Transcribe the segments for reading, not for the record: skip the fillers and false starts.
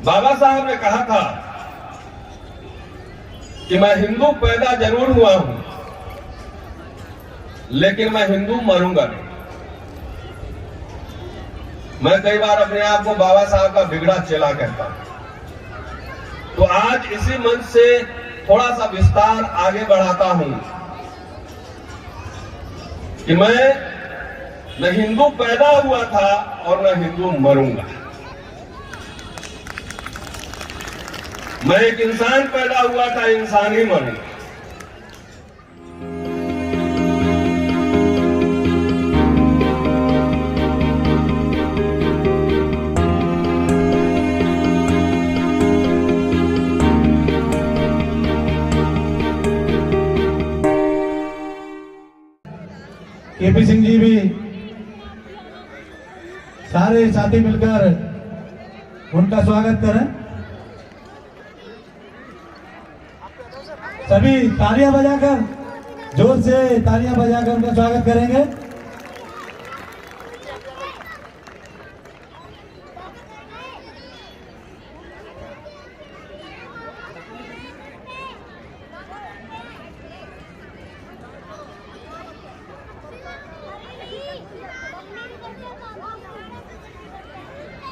बाबा साहब ने कहा था कि मैं हिंदू पैदा जरूर हुआ हूं, लेकिन मैं हिंदू मरूंगा नहीं। मैं कई बार अपने आप को बाबा साहब का बिगड़ा चेला कहता हूं। तो आज इसी मंच से थोड़ा सा विस्तार आगे बढ़ाता हूं कि मैं न हिंदू पैदा हुआ था और न हिंदू मरूंगा। मैं एक इंसान पैदा हुआ था, इंसान ही मरूंगा। केपी सिंह जी भी सारे साथी मिलकर उनका स्वागत करें। सभी तालियां बजाकर, जोर से तालियां बजाकर उनका स्वागत करेंगे।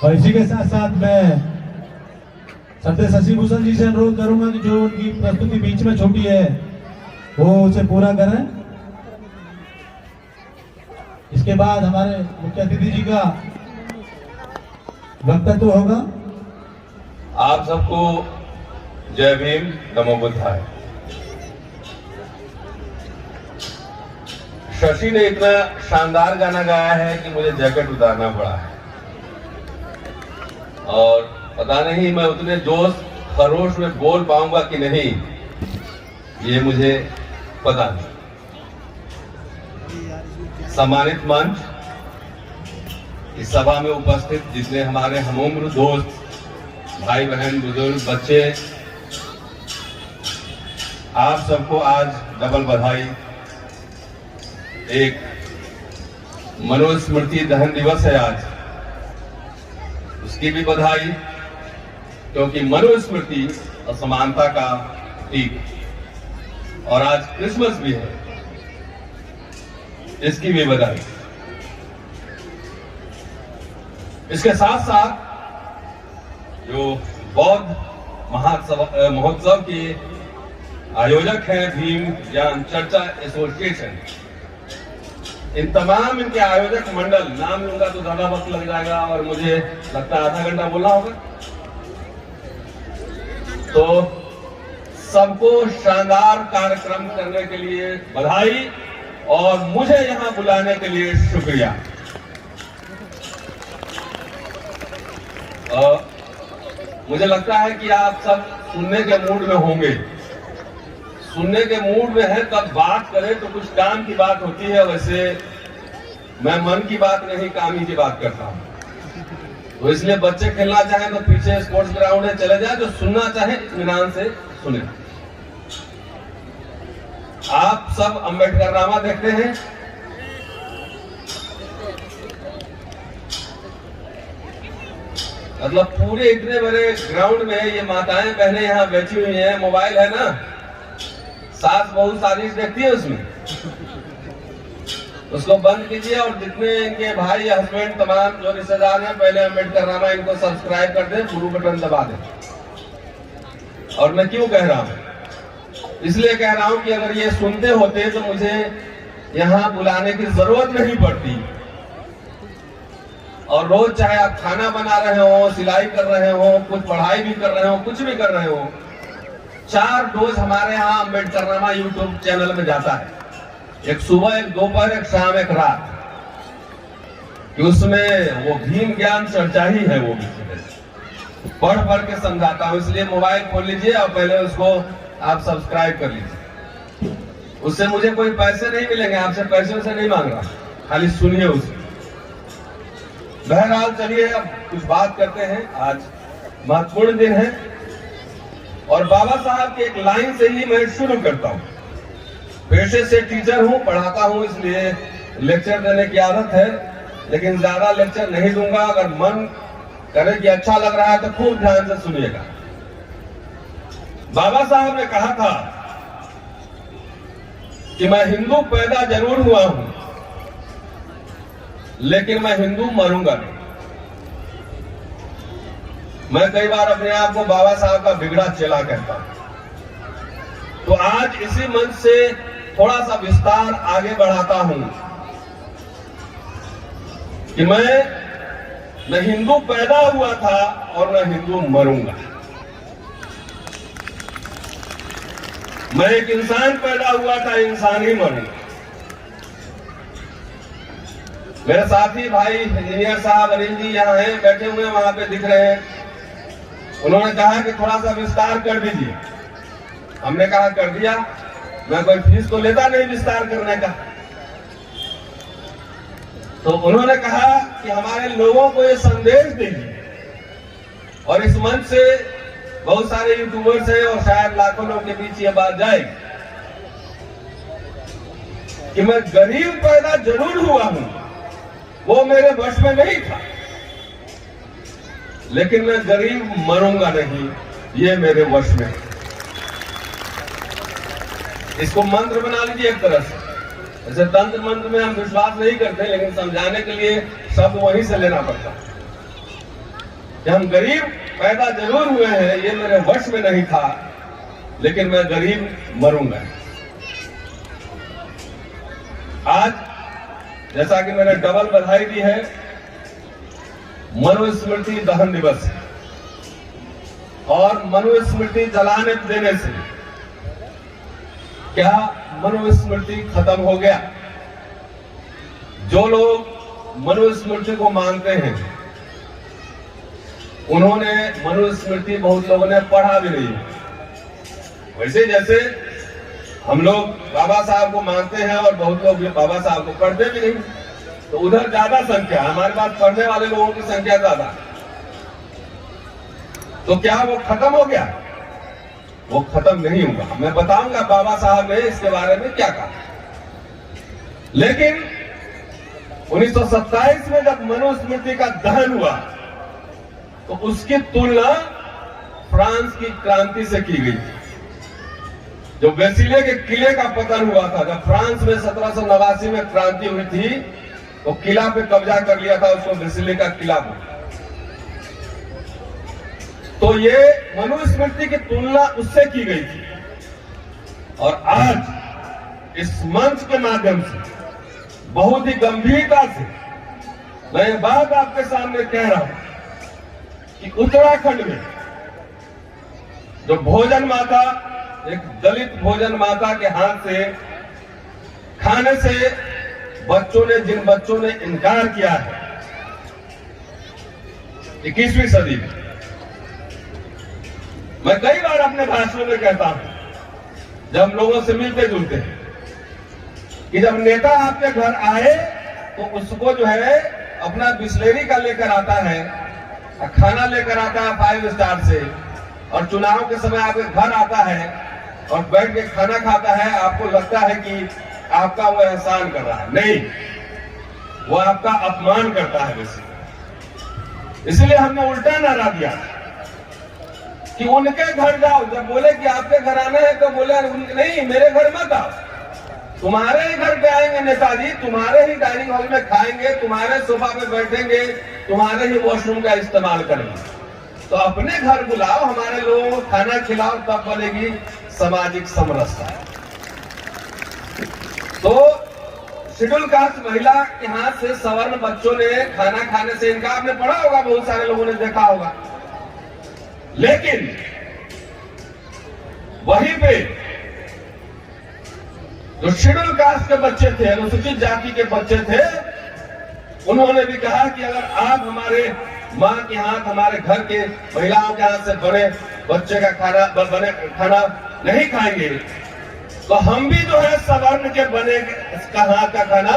और इसी के साथ साथ मैं सत्य शशि भूषण जी से अनुरोध करूंगा कि जो उनकी प्रस्तुति बीच में छूटी है वो उसे पूरा करें। इसके बाद हमारे मुख्य अतिथि जी का वक्तव्य होगा। आप सबको जय भीम, नमो बुद्धाय। शशि ने इतना शानदार गाना गाया है कि मुझे जैकेट उतारना पड़ा है, और पता नहीं मैं उतने जोश खरोश में बोल पाऊंगा कि नहीं, ये मुझे पता नहीं। सम्मानित मंच, इस सभा में उपस्थित जितने हमारे हमउम्र दोस्त, भाई बहन, बुजुर्ग, बच्चे, आप सबको आज डबल बधाई। एक मनुस्मृति दहन दिवस है आज, उसकी भी बधाई, क्योंकि मनुस्मृति असमानता का प्रतीक, और आज क्रिसमस भी है, इसकी भी बधाई। इसके साथ साथ जो बौद्ध महोत्सव के आयोजक हैं भीम ज्ञान चर्चा एसोसिएशन, इन तमाम इनके आयोजक मंडल, नाम लूंगा तो ज्यादा वक्त लग जाएगा और मुझे लगता है आधा घंटा बोलना होगा, तो सबको शानदार कार्यक्रम करने के लिए बधाई और मुझे यहां बुलाने के लिए शुक्रिया। मुझे लगता है कि आप सब सुनने के मूड में होंगे। सुनने के मूड में है तब बात करें तो कुछ काम की बात होती है। वैसे मैं मन की बात नहीं, काम ही की बात करता हूं। तो इसलिए बच्चे खेलना चाहें तो पीछे स्पोर्ट्स ग्राउंड है, चले जाए। जो सुनना चाहे इत्मीनान से सुने। आप सब अम्बेडकर नामा देखते हैं। मतलब पूरे इतने बड़े ग्राउंड में ये माताएं बहनें यहाँ बैठी हुई हैं। मोबाइल है ना, सास बहू सारी देखती है उसमें, उसको बंद कीजिए और जितने इनके भाई या हस्बैंड तमाम जो रिश्तेदार हैं, पहले अम्बेडकर नामा इनको सब्सक्राइब कर दें, ब्लू बटन दबा दें। और मैं क्यों कह रहा हूं? इसलिए कह रहा हूं कि अगर ये सुनते होते तो मुझे यहां बुलाने की जरूरत नहीं पड़ती। और रोज चाहे आप खाना बना रहे हो, सिलाई कर रहे हो, कुछ पढ़ाई भी कर रहे हो, कुछ भी कर रहे हो, 4 डोज हमारे यहाँ अम्बेडकर नामा यूट्यूब चैनल में जाता है। एक सुबह, एक दोपहर, एक शाम, एक रात, कि उसमें वो भीम ज्ञान चर्चा ही है। वो भी पढ़ पढ़ के समझाता हूं। इसलिए मोबाइल खोल लीजिए और पहले उसको आप सब्सक्राइब कर लीजिए। उससे मुझे कोई पैसे नहीं मिलेंगे, आपसे पैसे से नहीं मांग रहा, खाली सुनिए उसे। बहरहाल चलिए अब कुछ बात करते हैं। आज महत्वपूर्ण दिन है और बाबा साहब की एक लाइन से ही मैं शुरू करता हूं। पेशे से टीचर हूं, पढ़ाता हूं, इसलिए लेक्चर देने की आदत है, लेकिन ज्यादा लेक्चर नहीं दूंगा। अगर मन करें कि अच्छा लग रहा है तो खूब ध्यान से सुनिएगा। बाबा साहब ने कहा था कि मैं हिंदू पैदा जरूर हुआ हूं, लेकिन मैं हिंदू मरूंगा नहीं। मैं कई बार अपने आप को बाबा साहब का बिगड़ा चेला कहता हूं। तो आज इसी मंच से थोड़ा सा विस्तार आगे बढ़ाता हूं कि मैं न हिंदू पैदा हुआ था और न हिंदू मरूंगा। मैं एक इंसान पैदा हुआ था, इंसान ही मरूंगा। मेरे साथी भाई इंजीनियर साहब अनिल जी यहाँ हैं, बैठे हुए हैं, वहां पे दिख रहे हैं। उन्होंने कहा कि थोड़ा सा विस्तार कर दीजिए। हमने कहा कर दिया। मैं कोई फीस तो लेता नहीं विस्तार करने का। तो उन्होंने कहा कि हमारे लोगों को ये संदेश दीजिए, और इस मंच से बहुत सारे यूट्यूबर्स हैं और शायद लाखों लोगों के बीच ये बात जाएगी कि मैं गरीब पैदा जरूर हुआ हूं, वो मेरे वश में नहीं था, लेकिन मैं गरीब मरूंगा नहीं, ये मेरे वश में है। इसको मंत्र बना लीजिए एक तरह से। जैसे तंत्र मंत्र में हम विश्वास नहीं करते, लेकिन समझाने के लिए शब्द वहीं से लेना पड़ता है कि हम गरीब पैदा जरूर हुए हैं, ये मेरे वश में नहीं था, लेकिन मैं गरीब मरूंगा। आज जैसा कि मैंने डबल बधाई दी है, मनुस्मृति दहन दिवस है, और मनुस्मृति जलाने देने से क्या मनुस्मृति खत्म हो गया? जो लोग मनुस्मृति को मानते हैं, उन्होंने मनुस्मृति बहुत लोगों ने पढ़ा भी नहीं। वैसे जैसे हम लोग बाबा साहब को मानते हैं और बहुत लोग बाबा साहब को पढ़ते भी नहीं, तो उधर ज्यादा संख्या, हमारे पास पढ़ने वाले लोगों की संख्या ज्यादा। तो क्या वो खत्म हो गया? वो खत्म नहीं होगा। मैं बताऊंगा बाबा साहब ने इसके बारे में क्या कहा। लेकिन 1927 में जब मनुस्मृति का दहन हुआ, तो उसकी तुलना फ्रांस की क्रांति से की गई थी। जो वेसिले के किले का पतन हुआ था, जब फ्रांस में 1789 में क्रांति हुई थी, तो किला पे कब्जा कर लिया था, उसको वेसिले का किला बोला। तो ये मनुस्मृति की तुलना उससे की गई थी। और आज इस मंच के माध्यम से बहुत ही गंभीरता से मैं ये बात आपके सामने कह रहा हूं कि उत्तराखंड में जो भोजन माता, एक दलित भोजन माता के हाथ से खाने से जिन बच्चों ने इनकार किया है 21वीं सदी में, मैं कई बार अपने भाषणों में कहता हूं, जब हम लोगों से मिलते जुलते हैं, कि जब नेता आपके घर आए तो उसको जो है अपना बिस्लेरी का लेकर आता है, खाना लेकर आता है 5 स्टार से, और चुनाव के समय आपके घर आता है और बैठ के खाना खाता है, आपको लगता है कि आपका वो एहसान कर रहा है। नहीं, वो आपका अपमान करता है वैसे। इसलिए हमने उल्टा नारा दिया कि उनके घर जाओ। जब बोले कि आपके घर आना है तो बोले नहीं, मेरे घर मत आओ, तुम्हारे ही घर पे आएंगे नेताजी, तुम्हारे ही डाइनिंग हॉल में खाएंगे, तुम्हारे सोफा पे बैठेंगे, तुम्हारे ही वॉशरूम का इस्तेमाल करेंगे। तो अपने घर बुलाओ, हमारे लोगों को खाना खिलाओ, तब बनेगी सामाजिक समरसता। तो शेड्यूल कास्ट महिला के हाथ से सवर्ण बच्चों ने खाना खाने से इनका आपने पढ़ा होगा, बहुत सारे लोगों ने देखा होगा। लेकिन वहीं पे जो शेड्यूल कास्ट के बच्चे थे, अनुसूचित जाति के बच्चे थे, उन्होंने भी कहा कि अगर आप हमारे माँ के हाथ, हमारे घर के महिलाओं के हाथ से बने बच्चे का खाना नहीं खाएंगे, तो हम भी जो है सवर्ण के बने का हाथ का खाना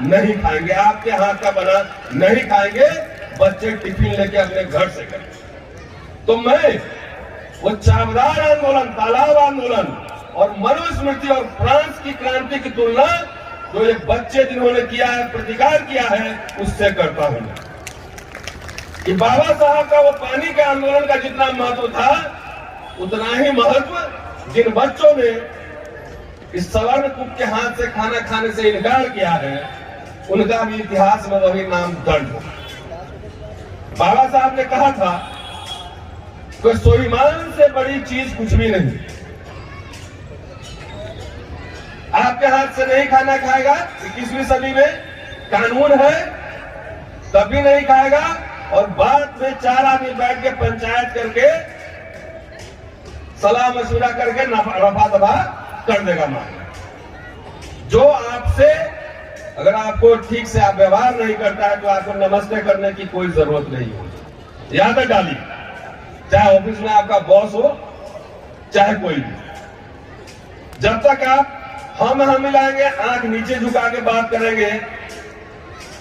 नहीं खाएंगे, आपके हाथ का बना नहीं खाएंगे, बच्चे टिफिन लेके अपने घर से करें। तो मैं वो चावदार आंदोलन, तालाब आंदोलन और मनुस्मृति और फ्रांस की क्रांति की तुलना जो ये बच्चे जिन्होंने किया है, प्रतिकार किया है, उससे करता हूं। कि बाबा साहब का वो पानी के आंदोलन का जितना महत्व था, उतना ही महत्व जिन बच्चों ने इस सवर्ण कुक के हाथ से खाना खाने से इनकार किया है, उनका भी इतिहास में वही नाम दर्ज हो। बाबा साहब ने कहा था कि स्वाभिमान से बड़ी चीज कुछ भी नहीं। आपके हाथ से नहीं खाना खाएगा, 21वीं सदी में कानून है, तभी नहीं खाएगा, और बाद में 4 आदमी बैठ के पंचायत करके सलाह मशवरा करके रफा दफा कर देगा मामला। जो आपसे अगर आपको ठीक से आप व्यवहार नहीं करता है तो आपको नमस्ते करने की कोई जरूरत नहीं होगी। याद डालिए, चाहे ऑफिस में आपका बॉस हो, चाहे कोई भी, जब तक आप हम मिलाएंगे, आंख नीचे झुका के बात करेंगे,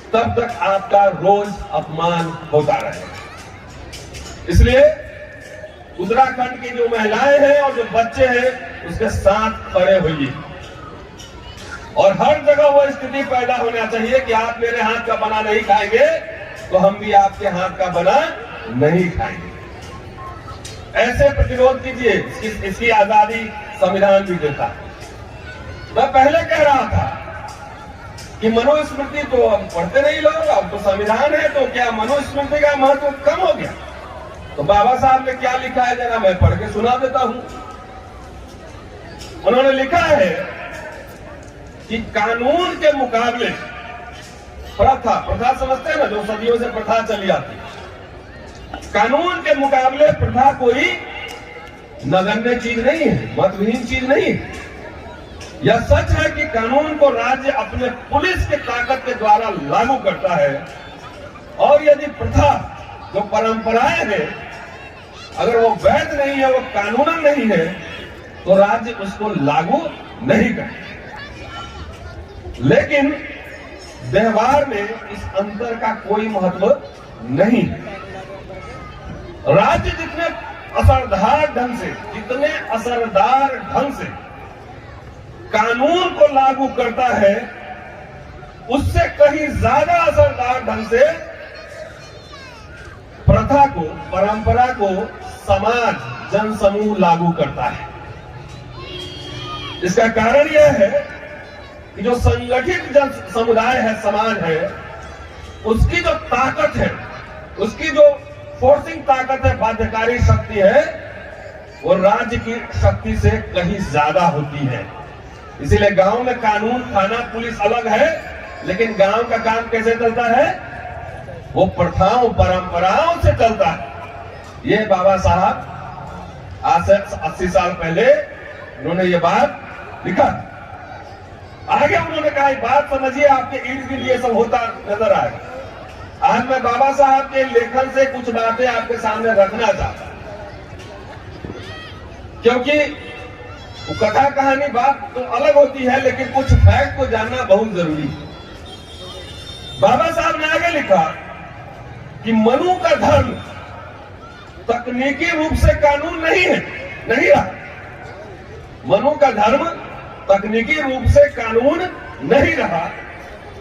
तब तक आपका रोज अपमान होता रहेगा। इसलिए उत्तराखंड की जो महिलाएं हैं और जो बच्चे हैं, उसके साथ खड़े होइए, और हर जगह वो स्थिति पैदा होना चाहिए कि आप मेरे हाथ का बना नहीं खाएंगे तो हम भी आपके हाथ का बना नहीं खाएंगे। ऐसे प्रतिरोध कीजिए, इसकी आजादी संविधान भी देता है। मैं पहले कह रहा था कि मनुस्मृति तो हम पढ़ते नहीं लोग, अब तो संविधान है, तो क्या मनुस्मृति का महत्व कम हो गया? तो बाबा साहब ने क्या लिखा है, जरा मैं पढ़ के सुना देता हूं। उन्होंने लिखा है कि कानून के मुकाबले प्रथा समझते हैं ना, जो सदियों से प्रथा चली आती है, कानून के मुकाबले प्रथा कोई नगण्य चीज नहीं है, महत्वहीन चीज नहीं है। यह सच है कि कानून को राज्य अपने पुलिस की ताकत के द्वारा लागू करता है, और यदि प्रथा जो परंपराएं हैं अगर वो वैध नहीं है, वो कानूनन नहीं है, तो राज्य उसको लागू नहीं करता। लेकिन व्यवहार में इस अंतर का कोई महत्व नहीं है। राज्य जितने असरदार ढंग से कानून को लागू करता है, उससे कहीं ज्यादा असरदार ढंग से प्रथा को, परंपरा को समाज, जनसमूह लागू करता है। इसका कारण यह है कि जो संगठित जन समुदाय है, समाज है, उसकी जो ताकत है, उसकी जो फोर्सिंग ताकत है, बाध्यकारी शक्ति है, वो राज्य की शक्ति से कहीं ज्यादा होती है। इसीलिए गांव में कानून, थाना, पुलिस अलग है, लेकिन गांव का काम कैसे चलता है? वो प्रथाओं, परंपराओं से चलता है। ये बाबा साहब आज से 80 साल पहले उन्होंने ये बात लिखा। आगे उन्होंने कहा, बात समझिए, आपके इर्द गिर्द ये सब होता नजर आएगा। आज मैं बाबा साहब के लेखन से कुछ बातें आपके सामने रखना चाहता हूं, क्योंकि वो कथा कहानी बात तो अलग होती है, लेकिन कुछ फैक्ट को जानना बहुत जरूरी है। बाबा साहब ने आगे लिखा कि मनु का धर्म तकनीकी रूप से कानून नहीं रहा। मनु का धर्म तकनीकी रूप से कानून नहीं रहा,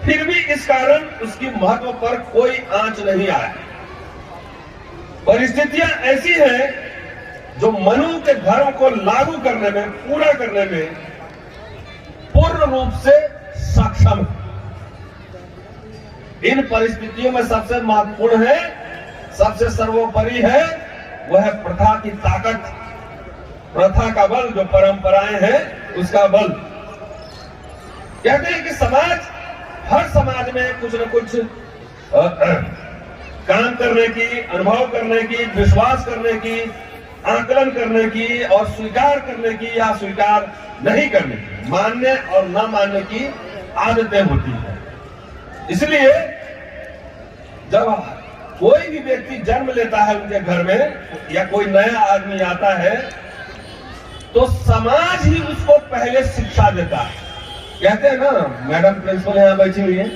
फिर भी इस कारण उसकी महत्व पर कोई आंच नहीं आया। परिस्थितियां ऐसी हैं जो मनु के धर्म को लागू करने में, पूरा करने में पूर्ण रूप से सक्षम है। इन परिस्थितियों में सबसे महत्वपूर्ण है, सबसे सर्वोपरि है, वह है प्रथा की ताकत, प्रथा का बल, जो परंपराएं हैं उसका बल। कहते हैं कि समाज, हर समाज में कुछ न कुछ काम करने की, अनुभव करने की, विश्वास करने की, आकलन करने की और स्वीकार करने की या स्वीकार नहीं करने की, मानने और न मानने की आदतें होती हैं। इसलिए जब कोई भी व्यक्ति जन्म लेता है उनके घर में, या कोई नया आदमी आता है, तो समाज ही उसको पहले शिक्षा देता है। कहते हैं ना, मैडम प्रिंसिपल यहां बैठी हुई है,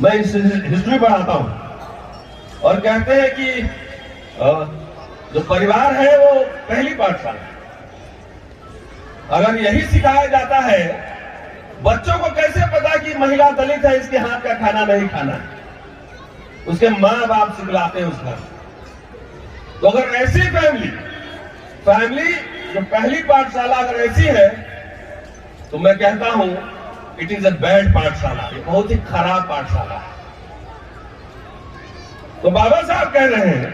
मैं हिस्ट्री पढ़ाता हूं, और कहते हैं कि जो परिवार है वो पहली पाठशाला। अगर यही सिखाया जाता है, बच्चों को कैसे पता कि महिला दलित है, इसके हाथ का खाना नहीं खाना है? उसके माँ बाप सिखलाते हैं उस घर। तो अगर ऐसी फैमिली जो पहली पाठशाला अगर ऐसी है, तो मैं कहता हूं इट इज अ बैड पाठशाला, ये बहुत ही खराब पाठशाला है। तो बाबा साहब कह रहे हैं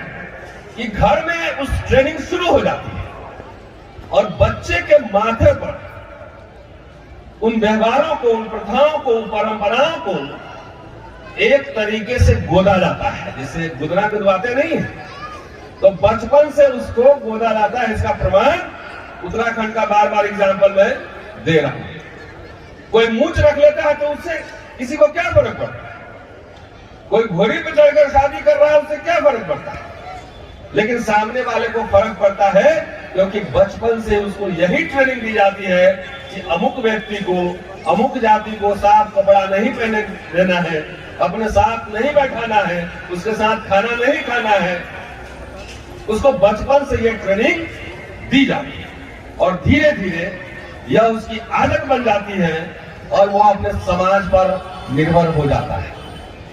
कि घर में उस ट्रेनिंग शुरू हो जाती है और बच्चे के माथे पर उन व्यवहारों को, उन प्रथाओं को, उन परंपराओं को एक तरीके से गोदा जाता है, जिसे गुदना गुदवाते नहीं है, तो बचपन से उसको गोदा जाता है। इसका प्रमाण उत्तराखंड का बार बार एग्जाम्पल मैं दे रहा हूं। कोई मूंछ रख लेता है तो उससे किसी को क्या फर्क पड़ता है? कोई घोड़ी पे चढ़कर शादी कर रहा है, उससे क्या फर्क पड़ता है? लेकिन सामने वाले को फर्क पड़ता है, क्योंकि बचपन से उसको यही ट्रेनिंग दी जाती है कि अमुक व्यक्ति को, अमुक जाति को साफ कपड़ा नहीं पहने देना है, अपने साथ नहीं बैठाना है, उसके साथ खाना नहीं खाना है। उसको बचपन से ये ट्रेनिंग दी जाती है और धीरे धीरे यह उसकी आदत बन जाती है और वो अपने समाज पर निर्भर हो जाता है।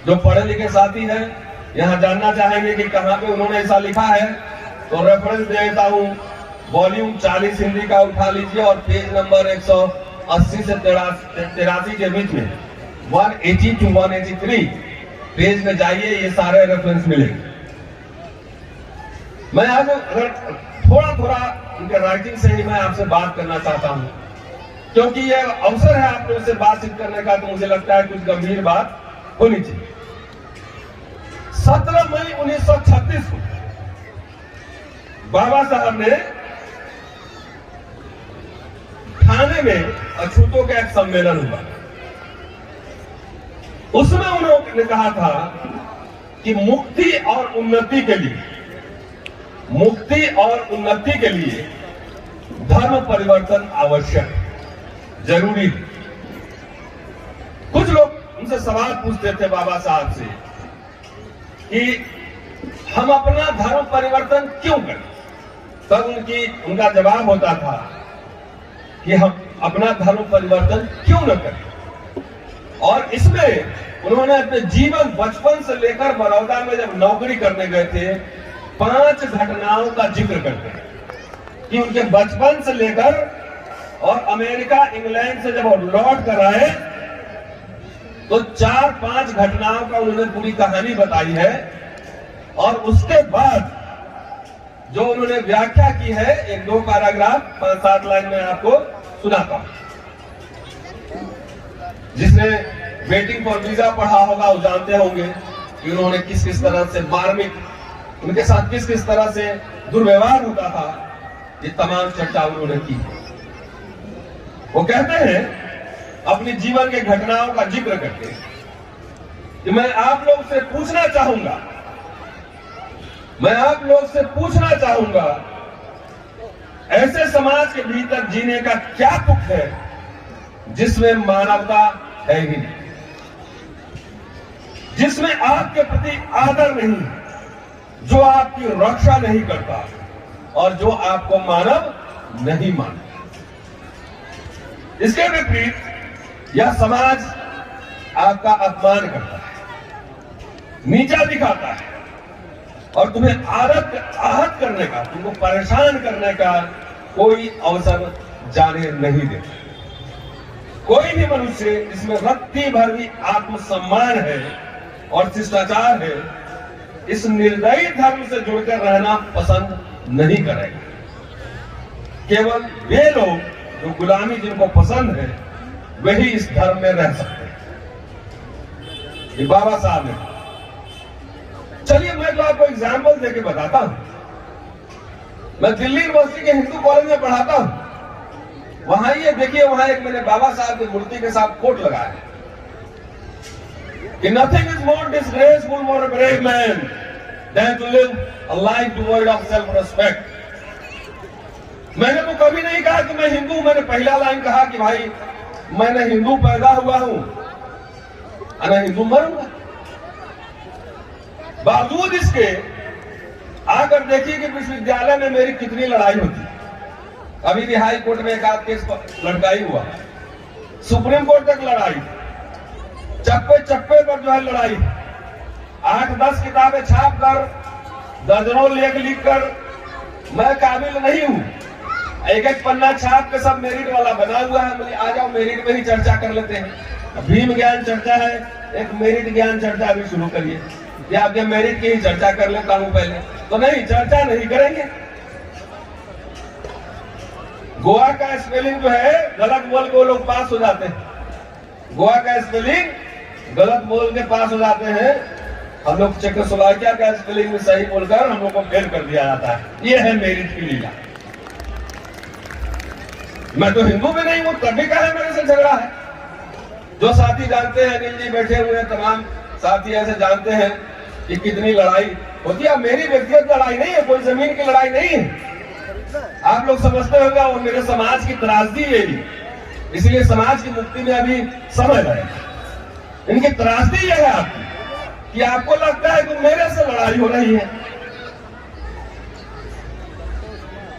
जो पढ़े लिखे साथी हैं यहां जानना चाहेंगे कि कहां पे उन्होंने ऐसा लिखा है, तो रेफरेंस देता हूं, वॉल्यूम 40 हिंदी का उठा लीजिए और पेज नंबर 180 से 83 के बीच में 180 to 183 पेज में जाइए, ये सारे रेफरेंस मिलेंगे। मैं आज अगर थोड़ा उनके राइटिंग से ही मैं आपसे बात करना चाहता हूं, क्योंकि यह अवसर है आप लोगों से बातचीत करने का, तो मुझे लगता है कुछ गंभीर बात होनी चाहिए। 17 मई 1936 को बाबा साहब ने ठाणे में अछूतों का एक सम्मेलन हुआ। उसमें उन्होंने कहा था कि मुक्ति और उन्नति के लिए धर्म परिवर्तन आवश्यक, जरूरी। कुछ लोग उनसे सवाल पूछते थे बाबा साहब से कि हम अपना धर्म परिवर्तन क्यों करें, तब उनका जवाब होता था कि हम अपना धर्म परिवर्तन क्यों न करें। और इसमें उन्होंने अपने जीवन, बचपन से लेकर बड़ौदा में जब नौकरी करने गए थे, 5 घटनाओं का जिक्र करते हैं कि उनके बचपन से लेकर और अमेरिका, इंग्लैंड से जब लौट कर आए तो 4-5 घटनाओं का उन्होंने पूरी कहानी बताई है। और उसके बाद जो उन्होंने व्याख्या की है, 1-2 पैराग्राफ 5-7 लाइन में आपको सुनाता हूं। जिसने वेटिंग फॉर वीजा पढ़ा होगा वो जानते होंगे कि उन्होंने किस किस तरह से मार्मिक, उनके साथ किस किस तरह से दुर्व्यवहार होता था, ये तमाम चर्चा उन्होंने की। वो कहते हैं अपनी जीवन के घटनाओं का जिक्र करके कि मैं आप लोग से पूछना चाहूंगा ऐसे समाज के भीतर जीने का क्या दुख है जिसमें मानवता है ही नहीं, जिसमें आपके प्रति आदर नहीं, जो आपकी रक्षा नहीं करता और जो आपको मानव नहीं मानता। इसके विपरीत यह समाज आपका अपमान करता है, नीचा दिखाता है और तुम्हें आहत करने का, तुमको परेशान करने का कोई अवसर जाने नहीं देता। कोई भी मनुष्य इसमें रत्ती भर भी आत्मसम्मान है और शिष्टाचार है, इस निर्दयी धर्म से जुड़कर रहना पसंद नहीं करेगा। केवल वे लोग जो गुलामी जिनको पसंद है वही इस धर्म में रह सकते हैं। ये बाबा साहब ने, चलिए मैं तो आपको एग्जाम्पल देके बताता हूं। मैं दिल्ली यूनिवर्सिटी के हिंदू कॉलेज में पढ़ाता हूं। वहां ये देखिए, वहां एक मैंने बाबा साहब की मूर्ति के साथ कोट लगाया है कि nothing is more disgraceful for a brave man than to live a life devoid of self respect. मैंने तो कभी नहीं कहा कि मैं हिंदू, मैंने पहला लाइन कहा कि भाई मैंने हिंदू पैदा हुआ हूं और मैं हिंदू मरूंगा। बावजूद इसके आकर देखिए कि विश्वविद्यालय में मेरी कितनी लड़ाई होती है। अभी भी हाई कोर्ट में एक आध केस लड़काई हुआ, सुप्रीम कोर्ट तक लड़ाई, चप्पे चप्पे पर जो है लड़ाई। 8-10 किताबें छाप कर, दर्जनों लेख लिख कर मैं काबिल नहीं हूं। एक एक पन्ना छाप के सब मेरिट वाला बना हुआ है। मुझे आ जाओ मेरिट में ही चर्चा कर लेते हैं। भीम ज्ञान चर्चा है, एक मेरिट ज्ञान चर्चा भी शुरू करिए या आपके मेरिट की ही चर्चा कर लेता हूं पहले। तो नहीं, चर्चा नहीं करेंगे। गोवा का स्पेलिंग जो है गलत बोल के वो लोग पास हो जाते हैं। गोवा का स्पेलिंग गलत बोल के पास हो जाते हैं। हम लोग चेकोस्लोवाकिया का स्पेलिंग में सही बोलकर हम लोग को फेल कर दिया जाता है। ये है मेरिट की लीला। मैं तो हिंदू भी नहीं हूं, तभी का है मेरे से झगड़ा है। जो साथी जानते हैं, अनिल जी बैठे हुए हैं, तमाम साथी ऐसे जानते हैं कि कितनी लड़ाई होती है। मेरी व्यक्तिगत लड़ाई नहीं है, कोई जमीन की लड़ाई नहीं है। आप लोग समझते होंगे वो मेरे समाज की त्रासदी है, इसलिए समाज की मुक्ति में अभी समय लगेगा। इनकी त्रासदी यह है आपकी कि आपको लगता है कि मेरे से लड़ाई हो रही है।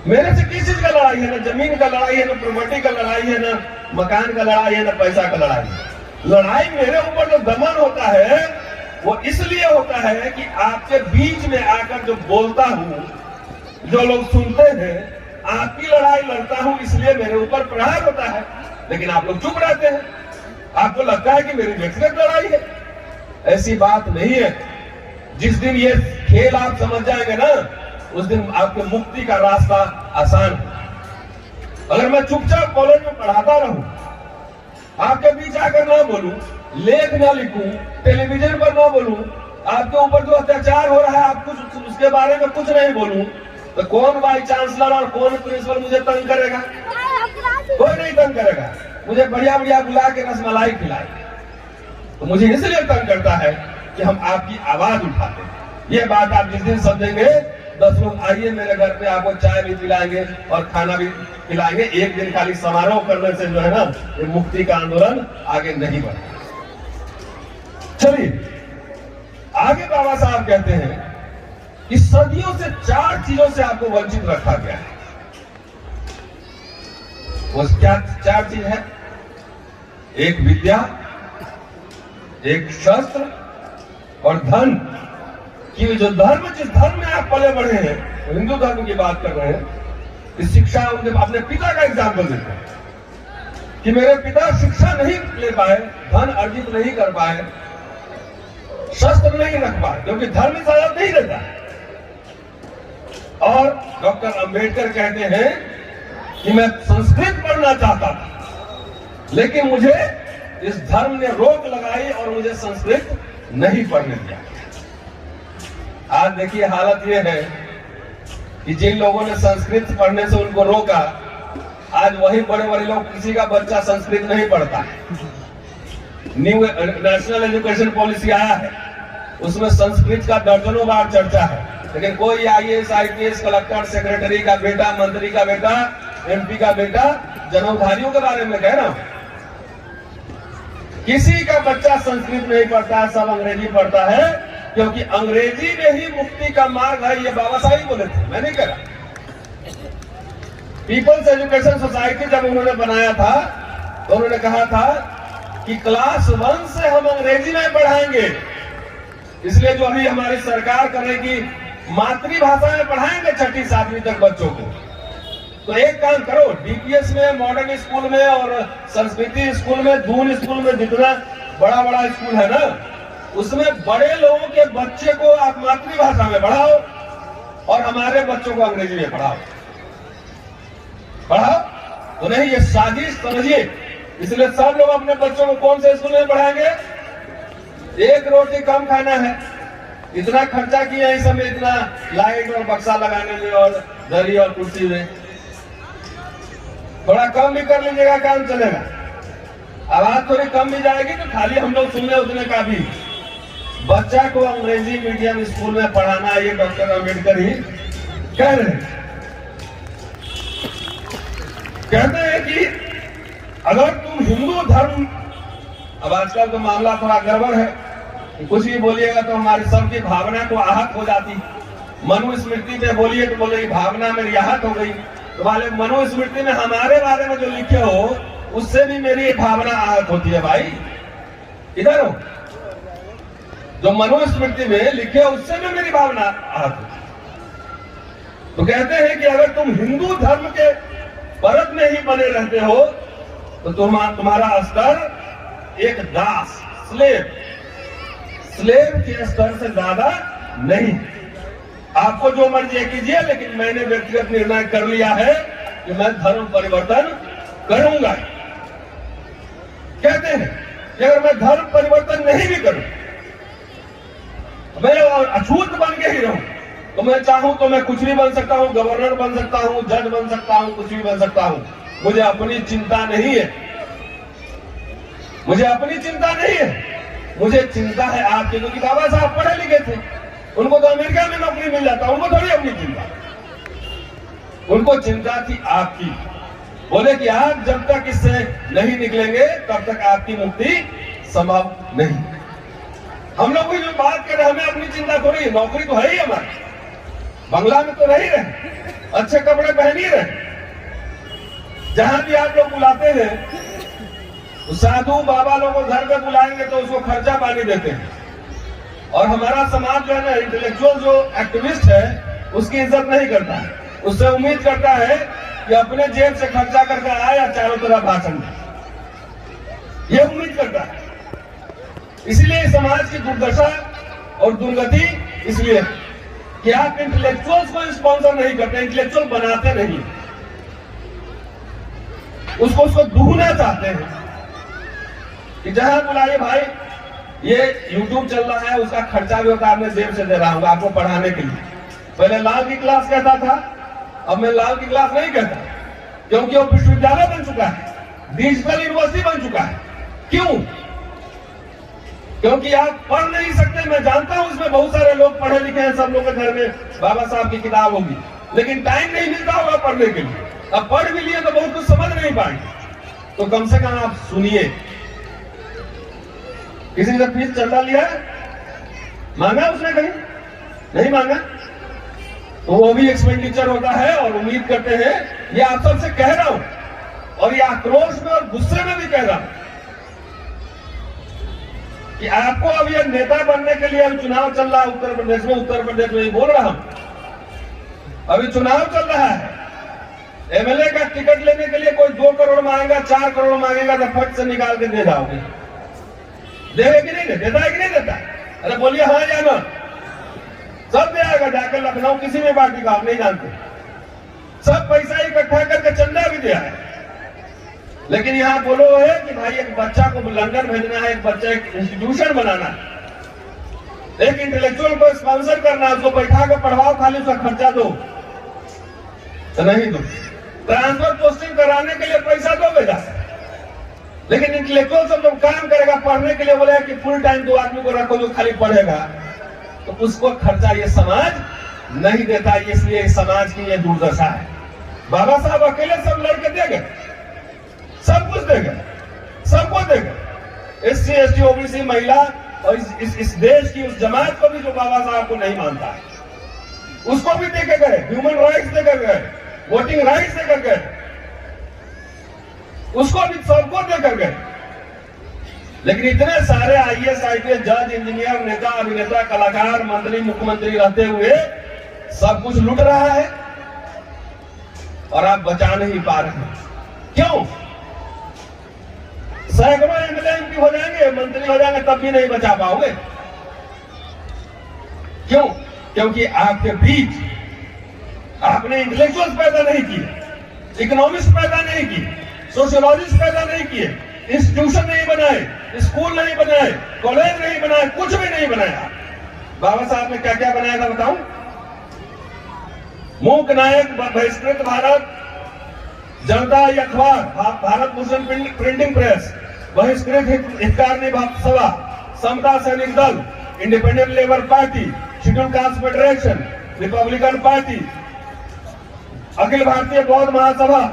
मेरे से किस चीज का लड़ाई है? ना जमीन का लड़ाई है, ना प्रॉपर्टी का लड़ाई है, ना मकान का लड़ाई है, ना पैसा का लड़ाई है। लड़ाई मेरे ऊपर जो दमन होता है वो इसलिए होता है कि आपके बीच में आकर जो बोलता हूं, जो लोग सुनते हैं, आपकी लड़ाई लड़ता हूं, इसलिए मेरे ऊपर प्रहार होता है। लेकिन आप लोग चुप रहते हैं। आपको लगता है कि मेरी व्यक्तिगत लड़ाई है। ऐसी बात नहीं है। जिस दिन ये खेल आप समझ जाएंगे ना, उस दिन आपके मुक्ति का रास्ता आसान है। अगर मैं चुपचाप कॉलेज में पढ़ाता रहूं, आपके बीच आकर ना बोलूं, लेख ना लिखूं, टेलीविजन पर ना बोलूं, आपके ऊपर जो अत्याचार हो रहा है आप कुछ उसके बारे में कुछ नहीं बोलूं, तो कौन वाइस चांसलर और कौन प्रिंसिपल मुझे तंग करेगा? कोई नहीं तंग करेगा। मुझे बढ़िया बढ़िया बुला के रसमलाई खिलाए। तो मुझे इसलिए तंग करता है कि हम आपकी आवाज उठाते हैं। ये बात आप जिस दिन समझेंगे, 10 लोग आइए मेरे घर पे, आपको चाय भी पिलाएंगे और खाना भी खिलाएंगे। एक दिन खाली समारोह करने से जो है ना, ये मुक्ति का आंदोलन आगे नहीं बढ़ेगा। चलिए आगे बाबा साहब कहते हैं कि सदियों से 4 चीजों से आपको वंचित रखा गया है। वो क्या 4 चीज है? एक विद्या, एक शस्त्र और धन। कि जो धर्म, जिस धर्म में आप पले बढ़े हैं, हिंदू धर्म की बात कर रहे हैं, इस शिक्षा उनके अपने पिता का एग्जाम्पल देते हैं कि मेरे पिता शिक्षा नहीं ले पाए, धन अर्जित नहीं कर पाए, शस्त्र नहीं रख पाए, क्योंकि धर्म इजाजत नहीं देता। और डॉक्टर अंबेडकर कहते हैं कि मैं संस्कृत पढ़ना चाहता था, लेकिन मुझे इस धर्म ने रोक लगाई और मुझे संस्कृत नहीं पढ़ने दिया। आज देखिए हालत ये है कि जिन लोगों ने संस्कृत पढ़ने से उनको रोका, आज वही बड़े बड़े लोग, किसी का बच्चा संस्कृत नहीं पढ़ता। न्यू नेशनल एजुकेशन पॉलिसी आया है, उसमें संस्कृत का दर्जनों बार चर्चा है, लेकिन कोई IAS, IPS, कलेक्टर, सेक्रेटरी का बेटा, मंत्री का बेटा, MP का बेटा, जनेऊधारियों के बारे में कह रहा हूं, किसी का बच्चा संस्कृत नहीं पढ़ता है, सब अंग्रेजी पढ़ता है, क्योंकि अंग्रेजी में ही मुक्ति का मार्ग है। ये बाबा साहब बोले थे, मैं नहीं कह रहा। पीपल्स एजुकेशन सोसाइटी जब उन्होंने बनाया था तो उन्होंने कहा था कि क्लास 1 से हम अंग्रेजी में पढ़ाएंगे। इसलिए जो अभी हमारी सरकार कर रही कि मातृभाषा में पढ़ाएंगे 6ठी 7वीं तक बच्चों को। तो एक काम करो, DPS में, मॉडर्न स्कूल में और संस्कृति स्कूल में, दून स्कूल में, जितना बड़ा बड़ा स्कूल है ना, उसमें बड़े लोगों के बच्चे को आप मातृभाषा में पढ़ाओ और हमारे बच्चों को अंग्रेजी में पढ़ाओ। तो नहीं, ये साजिश समझिए। इसलिए सब लोग अपने बच्चों को कौन से स्कूल में पढ़ाएंगे? एक रोटी कम खाना है, इतना खर्चा किया इस समय, इतना लाइट और बक्सा लगाने में और दरी और कुर्सी में, थोड़ा कम भी कर लीजिएगा, काम चलेगा। आवाज थोड़ी कम भी जाएगी तो खाली हम लोग सुनने उतने का भी। बच्चा को अंग्रेजी मीडियम स्कूल में पढ़ाना, ये डॉक्टर अंबेडकर ही कह रहे हैं। कहते हैं कि अगर तुम हिंदू धर्म, अब आजकल तो मामला थोड़ा गड़बड़ है, कुछ भी बोलिएगा तो हमारी सबकी भावना को आहत हो जाती। मनुस्मृति पे बोलिए तो बोले भावना मेरी आहत हो गई। तो वाले मनुस्मृति में हमारे बारे में जो लिखे हो उससे भी मेरी भावना आहत होती है। भाई इधर हो, जो मनुस्मृति में लिखे उससे भी मेरी भावना आती। तो कहते हैं कि अगर तुम हिंदू धर्म के परत में ही बने रहते हो तो तुम्हारा स्तर एक दास, स्लेव के स्तर से ज्यादा नहीं। आपको जो मर्जी कीजिए, लेकिन मैंने व्यक्तिगत निर्णय कर लिया है कि मैं धर्म परिवर्तन करूंगा। कहते हैं कि अगर मैं धर्म परिवर्तन नहीं भी करूं, मैं अछूत बन के ही रहूं, तो मैं चाहूं तो मैं कुछ भी बन सकता हूं, गवर्नर बन सकता हूं, जज बन सकता हूं, कुछ भी बन सकता हूं। मुझे अपनी चिंता नहीं है, मुझे अपनी चिंता नहीं है। मुझे चिंता है आपकी, क्योंकि बाबा साहब पढ़े लिखे थे, उनको तो अमेरिका में नौकरी मिल जाता, उनको थोड़ी अपनी चिंता। उनको चिंता थी आपकी। बोले कि आप जब तक इससे नहीं निकलेंगे तब तक आपकी मुक्ति संभव नहीं। हम लोग भी जो बात कर रहे हैं, हमें अपनी चिंता थोड़ी है, नौकरी तो है ही हमारी, बंगला में तो रह ही रहे, अच्छे कपड़े पहन ही रहे। जहां भी आप लोग बुलाते हैं, साधु बाबा लोग को घर पे बुलाएंगे तो उसको खर्चा पानी देते हैं। और हमारा समाज जो है ना, इंटेलेक्चुअल जो एक्टिविस्ट है, उसकी इज्जत नहीं करता है। उससे उम्मीद करता है कि अपने जेब से खर्चा करके आए या चारों तरफ भाषण दे, ये उम्मीद करता है। इसलिए समाज की दुर्दशा और दुर्गति इसलिए कि आप इंटेलेक्चुअल्स को स्पॉन्सर नहीं करते, इंटेलेक्चुअल बनाते नहीं, उसको दूहना चाहते हैं कि जहां बुलाइए भाई, ये YouTube चल रहा है, उसका खर्चा भी होता है, मैं जेब से दे रहा हूं आपको पढ़ाने के लिए। पहले लाल की क्लास कहता था, अब मैं लाल की क्लास नहीं कहता, क्योंकि वो विश्वविद्यालय बन चुका है, डिजिटल यूनिवर्सिटी बन चुका है। क्यों? क्योंकि आप पढ़ नहीं सकते। मैं जानता हूं इसमें बहुत सारे लोग पढ़े लिखे हैं, सब लोग के घर में बाबा साहब की किताब होगी, लेकिन टाइम नहीं मिलता होगा पढ़ने के लिए। अब पढ़ भी लिए तो बहुत कुछ समझ नहीं पाएंगे। तो कम से कम आप सुनिए। किसी से फीस चंदा लिया है? मांगा उसने? कहीं नहीं मांगा। तो वो भी एक्सपेंडिचर होता है। और उम्मीद करते हैं, ये आप सबसे कह रहा हूं, और ये आक्रोश में और गुस्से में भी कह रहा हूं कि आपको अब ये नेता बनने के लिए अभी चुनाव चल रहा है उत्तर प्रदेश में बोल रहा हूं, अभी चुनाव चल रहा है। एमएलए का टिकट लेने के लिए कोई 2 करोड़ मांगेगा, 4 करोड़ मांगेगा, तो फट से निकाल के दे जाओगे। देगा कि नहीं? देता है कि नहीं देता? अरे बोलिए हाँ या ना। सब दे आएगा, जाकर लखनऊ किसी भी पार्टी का, आप नहीं जानते, सब पैसा इकट्ठा करके चंदा भी दिया है। लेकिन यहाँ बोलो है कि भाई एक बच्चा को लंदन भेजना है, एक बच्चा एक इंस्टीट्यूशन बनाना है, एक इंटेलेक्चुअल को स्पॉन्सर करना है, उसको बैठा कर पढ़वाओ, खाली उसका खर्चा दो। तो नहीं दो। ट्रांसफर पोस्टिंग कराने के लिए पैसा दोगे जा, लेकिन इंटेलेक्चुअल सब जब काम करेगा पढ़ने के लिए, बोले कि फुल टाइम 2 आदमी को रखो जो खाली पढ़ेगा, तो उसको खर्चा ये समाज नहीं देता। इसलिए इस समाज की ये दुर्दशा है। बाबा साहब अकेले सब लड़के दे गए, सब कुछ दे गए, सबको दे गए। SC ST OBC महिला और इस देश की उस जमात को भी जो बाबा साहब को नहीं मानता है, उसको भी देके गए, ह्यूमन राइट्स देकर गए, वोटिंग राइट्स देकर गए, उसको भी सबको देकर गए। लेकिन इतने सारे IAS IPS जज इंजीनियर नेता अभिनेता कलाकार मंत्री मुख्यमंत्री रहते हुए सब कुछ लूट रहा है और आप बचा नहीं पा रहे हैं। क्यों? सैकड़ों MLA MP हो जाएंगे, मंत्री हो जाएंगे, तब भी नहीं बचा पाओगे। क्यों? क्योंकि आपके बीच आपने इंटेलेक्चुअल्स पैदा नहीं किए, इकोनॉमिस्ट पैदा नहीं किए, सोशियोलॉजिस्ट पैदा नहीं किए, इंस्टीट्यूशन नहीं बनाए, स्कूल नहीं बनाए, कॉलेज नहीं बनाए, कुछ भी नहीं बनाया। बाबा साहब ने क्या क्या बनाया था बताऊं? मूक नायक बहिष्कृत भारत, जनता अखबार, भारत भूषण प्रिंटिंग प्रेस, बहिष्कृत हितकारनी सभा, Samata Sainik Dal, independent labour party, scheduled caste federation, republican party, Akhil Bharatiya Bauddh महासभा,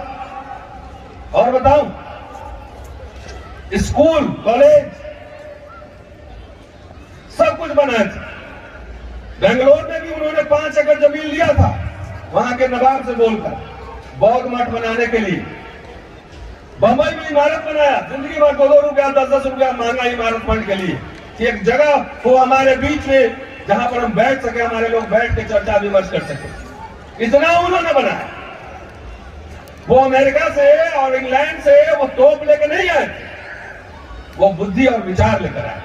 और बताऊं स्कूल कॉलेज सब कुछ बनाए थे। बेंगलोर में भी उन्होंने 5 एकड़ जमीन लिया था वहां के नवाब से बोलकर बौद्ध मठ बनाने के लिए। बंबई में इमारत बनाया, जिंदगी भर 2 रुपया 10 रुपया महंगा इमारत फंड के लिए। कि एक जगह हो हमारे बीच में जहां पर हम बैठ सके, हमारे लोग बैठ के चर्चा विमर्श कर सके। इतना उन्होंने बनाया। वो अमेरिका से और इंग्लैंड से वो तोप लेकर नहीं आए, वो बुद्धि और विचार लेकर आए।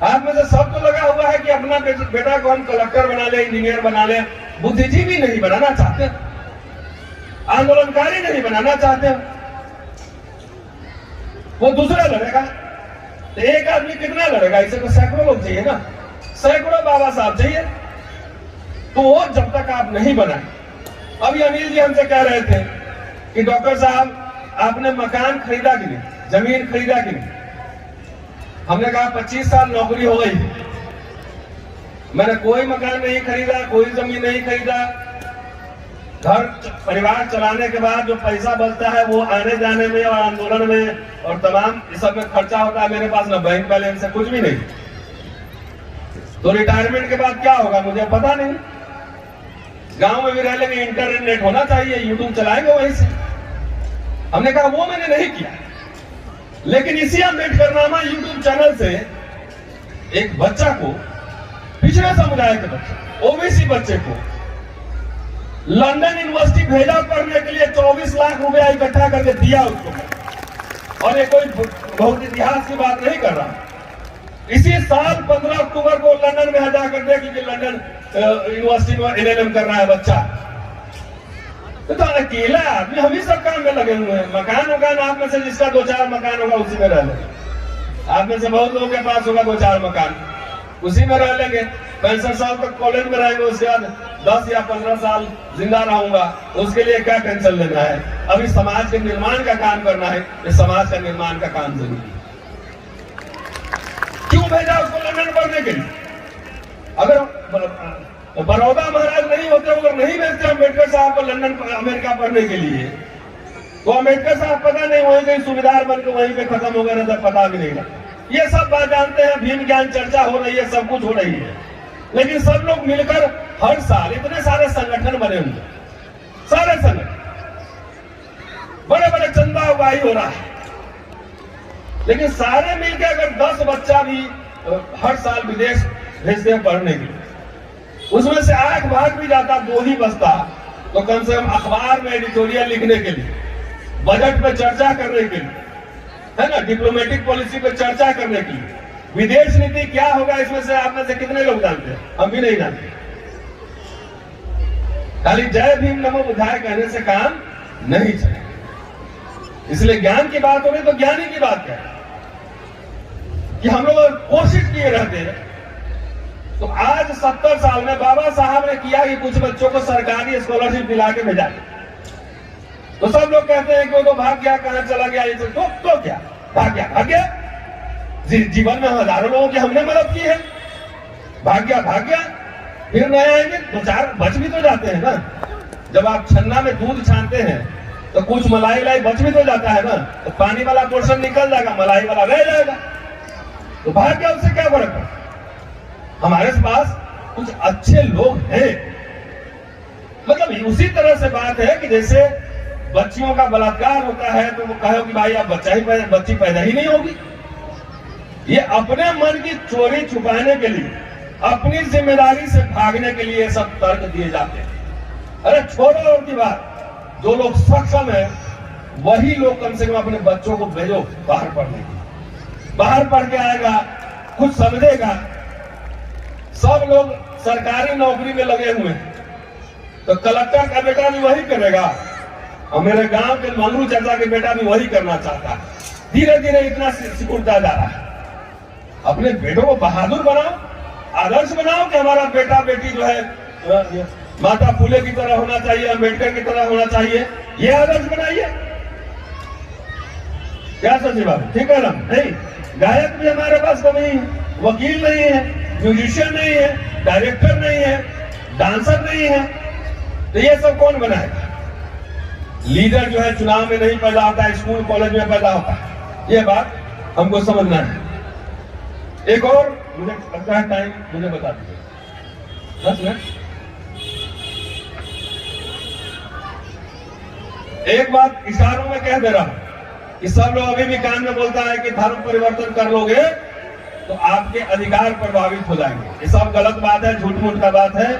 आप में से सबको लगा हुआ है कि अपना बेटा को हम कलेक्टर बना ले, इंजीनियर बना ले। बुद्धिजीवी नहीं बनाना चाहते, आंदोलनकारी नहीं बनाना चाहते। वो दूसरा लड़ेगा तो एक आदमी कितना लड़ेगा? इसे तो सैकड़ों लोग चाहिए ना, सैकड़ों बाबा साहब चाहिए। तो वो जब तक आप नहीं बनाए। अभी अनिल जी हमसे कह रहे थे कि डॉक्टर साहब आपने मकान खरीदा कि नहीं, जमीन खरीदा कि नहीं? हमने कहा 25 साल नौकरी हो गई, मैंने कोई मकान नहीं खरीदा, कोई जमीन नहीं खरीदा। घर परिवार चलाने के बाद जो पैसा बचता है वो आने जाने में और आंदोलन में और तमाम इस सब में खर्चा होता है। मेरे पास ना बैंक बैलेंस है, कुछ भी नहीं। तो रिटायरमेंट के बाद क्या होगा मुझे पता नहीं। गांव में भी रह लेंगे, इंटरनेट होना चाहिए, यूट्यूब चलाएंगे वहीं से। हमने कहा वो मैंने नहीं किया, लेकिन इसी अम्बेडकरनामा यूट्यूब चैनल से एक बच्चा को, पिछड़े समुदाय के बच्चे, ओबीसी बच्चे को लंदन यूनिवर्सिटी भेजा पढ़ने के लिए 24 लाख रुपया इकट्ठा करके दिया उसको। और ये कोई बहुत इतिहास की बात नहीं कर रहा। इसी साल 15 अक्टूबर को लंदन में जाकर देख लीजिए, लंदन यूनिवर्सिटी में LLM कर रहा है बच्चा। तो अकेला आदमी, हम ही सब काम में लगे हुए हैं। मकान वकान आप में से जिसका 2-4 मकान होगा उसी में रह लेंगे। आप में से बहुत लोगों के पास होगा 2-4 मकान, उसी में रह लेंगे। 65 साल तक कॉलेज में रहेंगे, उसके बाद 10 या 15 साल जिंदा रहूंगा, उसके लिए क्या टेंशन लेना है? अभी समाज के निर्माण का काम करना है। इस समाज का निर्माण का काम जरूरी है। क्यों भेजा उसको लंदन पढ़ने के लिए? अगर बड़ौदा महाराज नहीं होते, अगर नहीं भेजते अम्बेडकर साहब को लंदन अमेरिका पढ़ने के लिए, तो अम्बेडकर साहब पता नहीं वहीं कहीं सुबेदार बनकर वहीं पे खत्म हो गए, तो पता भी नहीं लगता। ये सब बात जानते हैं, भीम ज्ञान चर्चा हो रही है, सब कुछ हो रही है, लेकिन सब लोग मिलकर हर साल इतने सारे संगठन बने हुए, सारे संगठन, बड़े बड़े चंदा उगाही हो रहा है, लेकिन सारे मिलकर अगर 10 बच्चा भी हर साल विदेश भेजते हैं पढ़ने के लिए, उसमें से 8 भाग भी जाता, 2 ही बचता, तो कम से कम अखबार में एडिटोरियल लिखने के लिए, बजट पे चर्चा करने के लिए, है ना, डिप्लोमेटिक पॉलिसी पे चर्चा करने के लिए, विदेश नीति क्या होगा, इसमें से आप में से कितने लोग जानते हैं? हम भी नहीं जानते। खाली जय भीम नमो बुद्धाय कहने से काम नहीं चले। इसलिए ज्ञान की बात हो रही तो ज्ञानी की बात क्या है कि हम लोग कोशिश किए रहते हैं। तो आज 70 साल में बाबा साहब ने किया कि कुछ बच्चों को सरकारी स्कॉलरशिप दिला के भेजा। तो सब लोग कहते हैं कि वो तो भाग गया, कहां चला गया, तो क्या भाग गया? जीवन में हजारों लोगों की हमने मदद की है, भाग गया, फिर नए आएंगे, 2-4 बच भी तो जाते हैं ना। जब आप छन्ना में दूध छानते हैं तो कुछ मलाई बच भी तो जाता है ना, तो पानी वाला पोर्शन निकल जाएगा, मलाई वाला रह जाएगा। तो भाग गया, उससे क्या फर्क है? हमारे पास कुछ अच्छे लोग हैं। मतलब उसी तरह से बात है कि जैसे बच्चियों का बलात्कार होता है तो वो कहो कि भाई अब बच्ची पैदा ही नहीं होगी। ये अपने मन की चोरी छुपाने के लिए, अपनी जिम्मेदारी से भागने के लिए सब तर्क दिए जाते हैं। अरे छोड़ो और की बात, जो लोग सक्षम है वही लोग कम से कम अपने बच्चों को भेजो बाहर पढ़ने के। बाहर पढ़ के आएगा, कुछ समझेगा। सब लोग सरकारी नौकरी में लगे हुए हैं, तो कलेक्टर का बेटा भी वही करेगा और मेरे गांव के मंगरू चाचा के बेटा भी वही करना चाहता है। धीरे धीरे इतना सिकुड़ता जा रहा है। अपने बेटों को बहादुर बनाओ, आदर्श बनाओ कि हमारा बेटा बेटी जो है माता फूले की तरह होना चाहिए, अम्बेडकर की तरह होना चाहिए। ये आदर्श बनाइए। क्या सची बात? ठीक है ना? नहीं, गायक भी हमारे पास कमी है, वकील नहीं है, म्यूजिशियन नहीं है, डायरेक्टर नहीं है, डांसर नहीं है, तो ये सब कौन बनाएगा? लीडर जो है चुनाव में नहीं पैदा होता है, स्कूल कॉलेज में पैदा होता है। ये बात हमको समझना है। एक और मुझे लगता है टाइम मुझे बता दीजिए, 10 मिनट। एक बात इशारों में कह दे रहा हूं, कि सब लोग अभी भी कान में बोलता है कि धर्म परिवर्तन कर लोगे तो आपके अधिकार प्रभावित हो जाएंगे। ये सब गलत बात है, झूठ मूठ का बात है।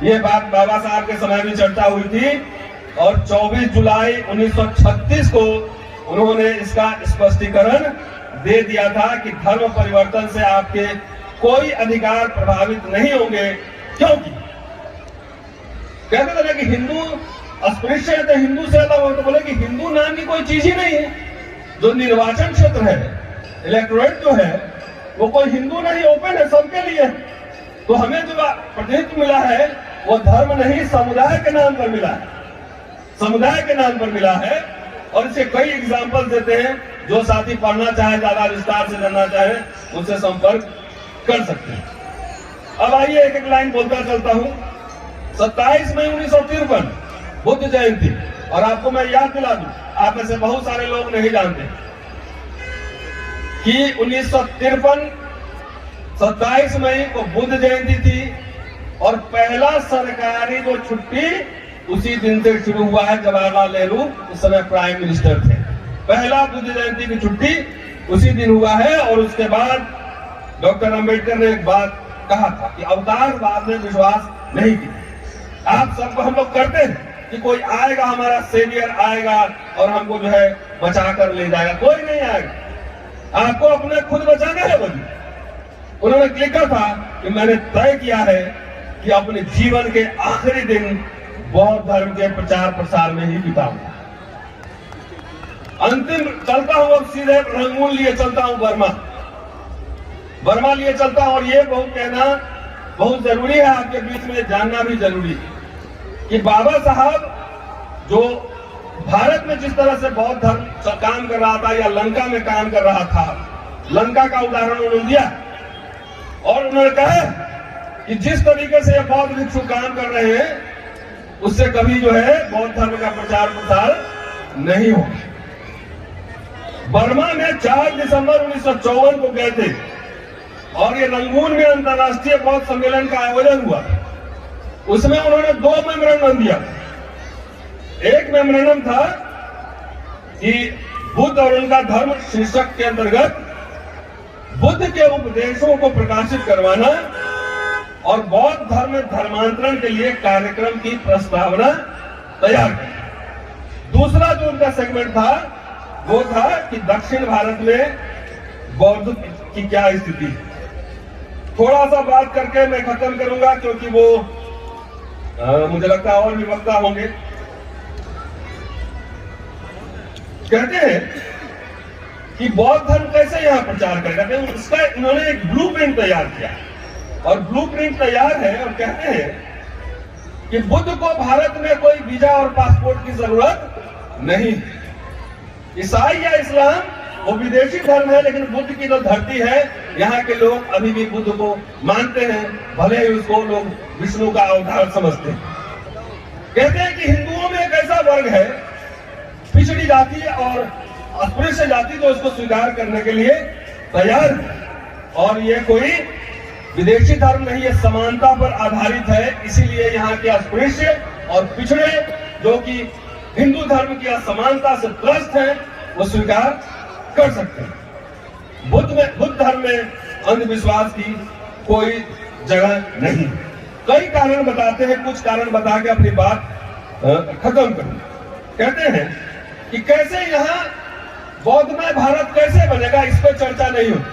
ये बात बाबा साहब के समय में चर्चा हुई थी और 24 जुलाई 1936 को उन्होंने इसका स्पष्टीकरण दे दिया था कि धर्म परिवर्तन से आपके कोई अधिकार प्रभावित नहीं होंगे, क्योंकि कहते थे कि हिंदू अस्पृश्य है तो हिंदू से अलग हो, तो बोले कि हिंदू नाम की कोई चीज ही नहीं है। जो निर्वाचन क्षेत्र है, इलेक्टोरेट जो है, वो कोई हिंदू नहीं, ओपन है सबके लिए। तो हमें जो प्रतिनिधित्व मिला है वो धर्म नहीं समुदाय के नाम पर मिला है, समुदाय के नाम पर मिला है। और इसके कई एग्जाम्पल देते हैं, जो साथी पढ़ना चाहे, ज्यादा विस्तार से जानना चाहे, उससे संपर्क कर सकते हैं। अब आइए एक एक लाइन बोलता चलता हूं। 27 मई 1953 बुद्ध जयंती, और आपको मैं याद दिला दूं, आप में से बहुत सारे लोग नहीं जानते कि 1953 27 मई को बुद्ध जयंती थी और पहला सरकारी जो छुट्टी उसी दिन से शुरू हुआ है। जवाहरलाल नेहरू उस समय प्राइम मिनिस्टर थे। पहला बुद्ध जयंती की छुट्टी उसी दिन हुआ है। और उसके बाद डॉक्टर अंबेडकर ने एक बात कहा था कि अवतारवाद में विश्वास नहीं किया। आप सबको हम लोग करते हैं कि कोई आएगा, हमारा सेवियर आएगा और हमको जो है बचा कर ले जाएगा। कोई नहीं आएगा, आपको अपने खुद बचाना है। बोलिए, उन्होंने लिखा था कि मैंने तय किया है कि अपने जीवन के आखिरी दिन बौद्ध धर्म के प्रचार प्रसार में ही बिताऊंगा। अंतिम चलता हूं, अब सीधे रंगून लिए चलता हूं, बर्मा लिए चलता हूं। और ये बहुत कहना बहुत जरूरी है, आपके बीच में जानना भी जरूरी है कि बाबा साहब जो भारत में जिस तरह से बौद्ध धर्म काम कर रहा था या लंका में काम कर रहा था, लंका का उदाहरण उन्होंने दिया और उन्होंने कहा कि जिस तरीके से बौद्ध भिक्षु काम कर रहे हैं उससे कभी जो है बौद्ध धर्म का प्रचार प्रसार नहीं होगा। बर्मा में 4 दिसंबर 1954 को गए थे और ये रंगून में अंतर्राष्ट्रीय बौद्ध सम्मेलन का आयोजन हुआ। उसमें उन्होंने 2 मेमोरेंडम दिया। एक मेमोरेंडम था कि बुद्ध और उनका धर्म शीर्षक के अंतर्गत बुद्ध के उपदेशों को प्रकाशित करवाना और बौद्ध धर्म धर्मांतरण के लिए कार्यक्रम की प्रस्तावना तैयार करना। दूसरा जो उनका सेगमेंट था वो था कि दक्षिण भारत में बौद्ध की क्या स्थिति है। थोड़ा सा बात करके मैं खत्म करूंगा, क्योंकि वो मुझे लगता है और भी वक्ता होंगे। कहते हैं कि बौद्ध धर्म कैसे यहां प्रचार करेगा, उसका उन्होंने एक ब्लूप्रिंट तैयार किया और ब्लूप्रिंट तैयार है। और कहते हैं कि बुद्ध को भारत में कोई वीजा और पासपोर्ट की जरूरत नहीं। ईसाई या इस्लाम वो विदेशी धर्म है, लेकिन बुद्ध की जो धरती है यहाँ के लोग अभी भी बुद्ध को मानते हैं, भले ही उसको लोग विष्णु का अवतार समझते हैं। कहते हैं कि हिंदुओं में एक ऐसा वर्ग है, पिछड़ी जाति और अस्पृश्य जाति, जो उसको स्वीकार करने के लिए तैयार है। और ये कोई विदेशी धर्म नहीं है, समानता पर आधारित है। इसीलिए यहाँ के अस्पृश्य और पिछड़े जो कि हिंदू धर्म की असमानता से त्रस्त हैं, वो स्वीकार कर सकते हैं। बुद्ध धर्म में अंधविश्वास की कोई जगह नहीं। कई कारण बताते हैं, कुछ कारण बता के अपनी बात खत्म करूं। कहते हैं कि कैसे यहाँ बौद्धमय भारत कैसे बनेगा, इस पर चर्चा नहीं होती।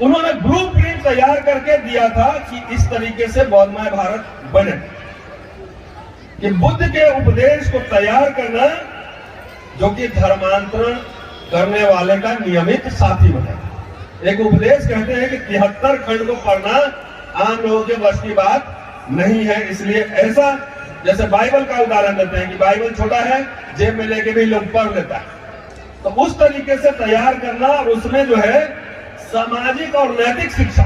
उन्होंने ब्लूप्रिंट तैयार करके दिया था कि इस तरीके से बौद्धमय भारत बने, कि बुद्ध के उपदेश को तैयार करना जो कि धर्मांतरण करने वाले का नियमित साथी बने। एक उपदेश कहते हैं कि 73 खंड को पढ़ना आम लोगों के बस की बात नहीं है। इसलिए ऐसा, जैसे बाइबल का उदाहरण देते हैं कि बाइबल छोटा है, जेब में लेके भी लोग पढ़ लेता है, तो उस तरीके से तैयार करना और उसमें जो है सामाजिक और नैतिक शिक्षा,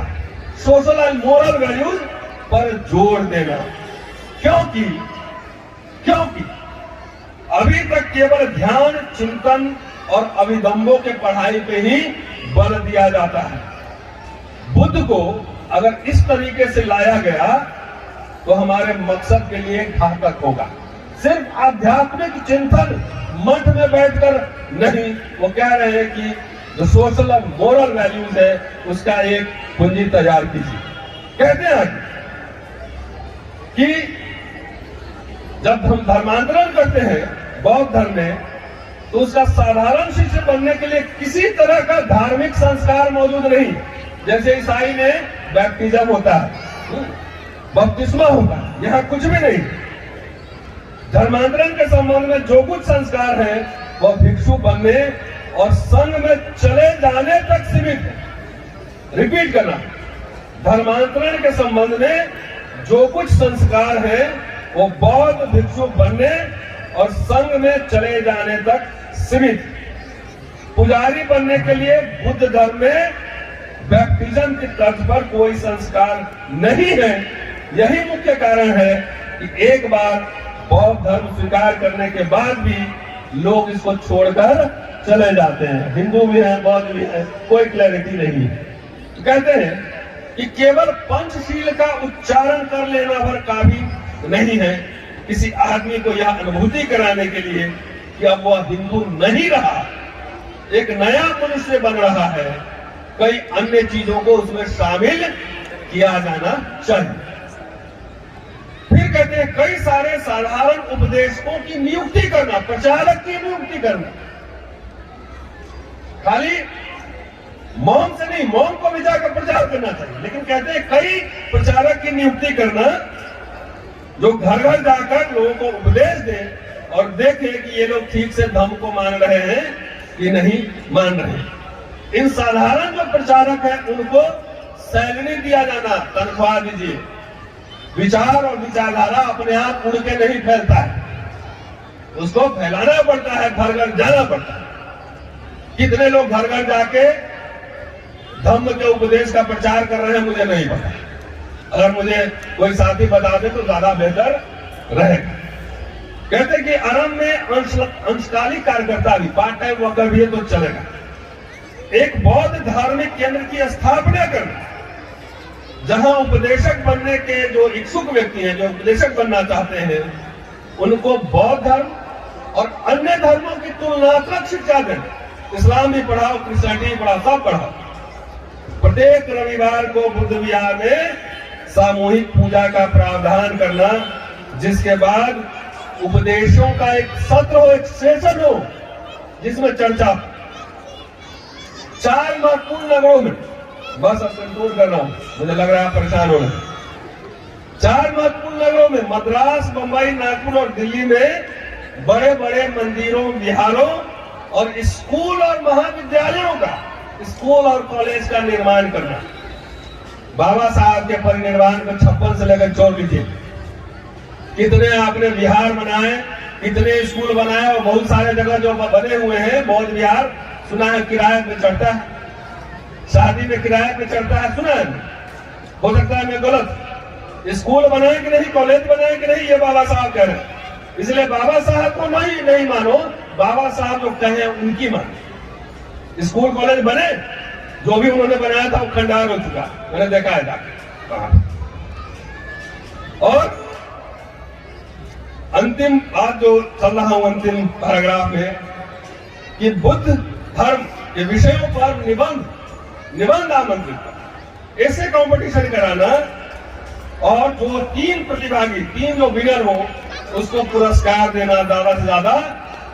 सोशल एंड मोरल वैल्यूज पर जोर देना। क्योंकि अभी तक केवल ध्यान, चिंतन और अभिदंभों के पढ़ाई पे ही बल दिया जाता है। बुद्ध को अगर इस तरीके से लाया गया तो हमारे मकसद के लिए घातक होगा। सिर्फ आध्यात्मिक चिंतन मठ में बैठकर नहीं, वो कह रहे हैं कि जो सोशल और मोरल वैल्यूज है उसका एक पूंजी तैयार कीजिए। कहते हैं कि जब हम धर्मांतरण करते हैं बौद्ध धर्म में, तो उसका साधारण शिष्य बनने के लिए किसी तरह का धार्मिक संस्कार मौजूद नहीं। जैसे ईसाई में बैप्टिज्म होता है, बपतिस्मा होता है, यहाँ कुछ भी नहीं। धर्मांतरण के संबंध में जो कुछ संस्कार है वह भिक्षु बनने और संघ में चले जाने तक सीमित है। रिपीट करना, धर्मांतरण के संबंध में जो कुछ संस्कार है वो बौद्ध भिक्षु बनने और संघ में चले जाने तक सीमित। पुजारी बनने के लिए बुद्ध धर्म में बैप्टिज्म की तर्ज पर कोई संस्कार नहीं है। यही मुख्य कारण है कि एक बार बौद्ध धर्म स्वीकार करने के बाद भी लोग इसको छोड़कर चले जाते हैं। हिंदू भी है, बौद्ध भी है, कोई क्लैरिटी नहीं है। तो कहते हैं कि केवल पंचशील का उच्चारण कर लेना भर काफी नहीं है किसी आदमी को यह अनुभूति कराने के लिए कि अब वह हिंदू नहीं रहा, एक नया मनुष्य बन रहा है। कई अन्य चीजों को उसमें शामिल किया जाना चाहिए। फिर कहते हैं कई सारे साधारण उपदेशकों की नियुक्ति करना, प्रचारक की नियुक्ति करना। खाली मौन से नहीं, मौन को भी जाकर प्रचार करना चाहिए, लेकिन कहते हैं कई प्रचारक की नियुक्ति करना जो घर घर जाकर लोगों को उपदेश दे और देखे कि ये लोग ठीक से धर्म को मान रहे हैं कि नहीं मान रहे हैं। इन साधारण जो प्रचारक हैं उनको सैलरी दिया जाना, तनख्वाह दीजिए। विचार और विचारधारा अपने आप उड़ के नहीं फैलता है, उसको फैलाना पड़ता है, घर घर जाना पड़ता है। कितने लोग घर घर जाके धम्म के उपदेश का प्रचार कर रहे हैं मुझे नहीं पता। अगर मुझे कोई साथी बता दे तो ज्यादा बेहतर रहेगा। कहते कि आरंभ में अंशकालिक कार्यकर्ता भी, पार्ट टाइम वर्कर भी है तो चलेगा। एक बौद्ध धार्मिक केंद्र की स्थापना करना, जहां उपदेशक बनने के जो इच्छुक व्यक्ति हैं, जो उपदेशक बनना चाहते हैं, उनको बौद्ध धर्म और अन्य धर्मों की तुलनात्मक शिक्षा देना। इस्लाम भी पढ़ाओ, क्रिश्चियनिटी भी पढ़ाओ, सब पढ़ाओ। प्रत्येक रविवार को बुद्ध विहार में सामूहिक पूजा का प्रावधान करना, जिसके बाद उपदेशों का एक सत्र हो, एक सेशन हो जिसमें चर्चा। 4 महत्वपूर्ण नगरों में, बस अब कंट्रोल कर रहा हूं, मुझे लग रहा है आप परेशान हो रहे। 4 महत्वपूर्ण नगरों में, मद्रास, बंबई, नागपुर और दिल्ली में बड़े बड़े मंदिरों, विहारों और स्कूल और महाविद्यालयों का, स्कूल और कॉलेज का निर्माण करना। बाबा साहब के परिनिर्वाण को 56 से लेकर 24 लीजिए। कितने आपने विहार बनाए, कितने स्कूल बनाए, और बहुत सारे जगह जो बने हुए हैं बौद्ध विहार, सुना है किराए पे चढ़ता है, शादी में किराए पे चढ़ता है, सुना है। हो सकता है मैं गलत। स्कूल बनाए कि नहीं, कॉलेज बनाए कि नहीं, ये बाबा साहब कह रहे हैं। इसलिए बाबा साहब को नहीं मानो, बाबा साहब जो कहे उनकी मानो। स्कूल कॉलेज बने, जो भी उन्होंने बनाया था वो खंडार हो चुका, मैंने देखा है जाके। और अंतिम बात जो चल रहा हूं अंतिम पैराग्राफ में, कि बुद्ध धर्म के विषयों पर निबंध आमंत्रित, ऐसे कंपटीशन कराना, और जो 3 प्रतिभागी, 3 जो विनर हो उसको पुरस्कार देना ज्यादा से ज्यादा,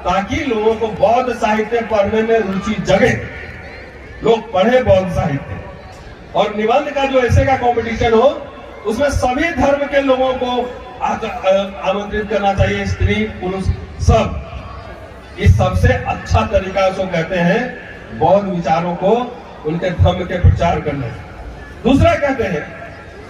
ताकि लोगों को बौद्ध साहित्य पढ़ने में रुचि जगे, लोग पढ़े बौद्ध साहित्य। और निबंध का जो ऐसे का कंपटीशन हो, उसमें सभी धर्म के लोगों को आमंत्रित करना चाहिए, स्त्री पुरुष सब। इस सबसे अच्छा तरीका उसको कहते हैं बौद्ध विचारों को, उनके धर्म के प्रचार करने। दूसरा कहते हैं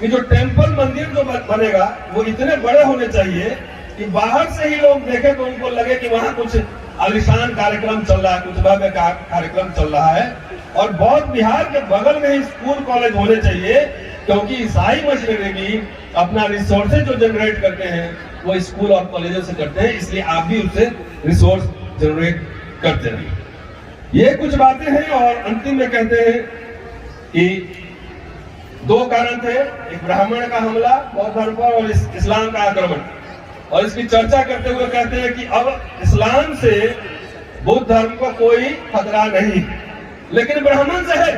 कि जो टेम्पल मंदिर जो बनेगा वो इतने बड़े होने चाहिए कि बाहर से ही लोग देखें तो उनको लगे कि वहां कुछ आलिशान कार्यक्रम चल रहा है, कुछ भव्य कार्यक्रम चल रहा है। और बौद्ध विहार के बगल में ही स्कूल कॉलेज होने चाहिए, क्योंकि ईसाई मशीनरी भी अपना रिसोर्सेज जो जनरेट करते हैं वो स्कूल और कॉलेजों से करते हैं, इसलिए आप भी उससे रिसोर्स जनरेट करते रहिए। ये कुछ बातें हैं। और अंतिम में कहते हैं कि 2 कारण थे, एक ब्राह्मण का हमला बौद्ध धर्म पर और इस्लाम का आक्रमण। और इसकी चर्चा करते हुए कहते हैं कि अब इस्लाम से बुद्ध धर्म को कोई खतरा नहीं, लेकिन ब्राह्मण से है।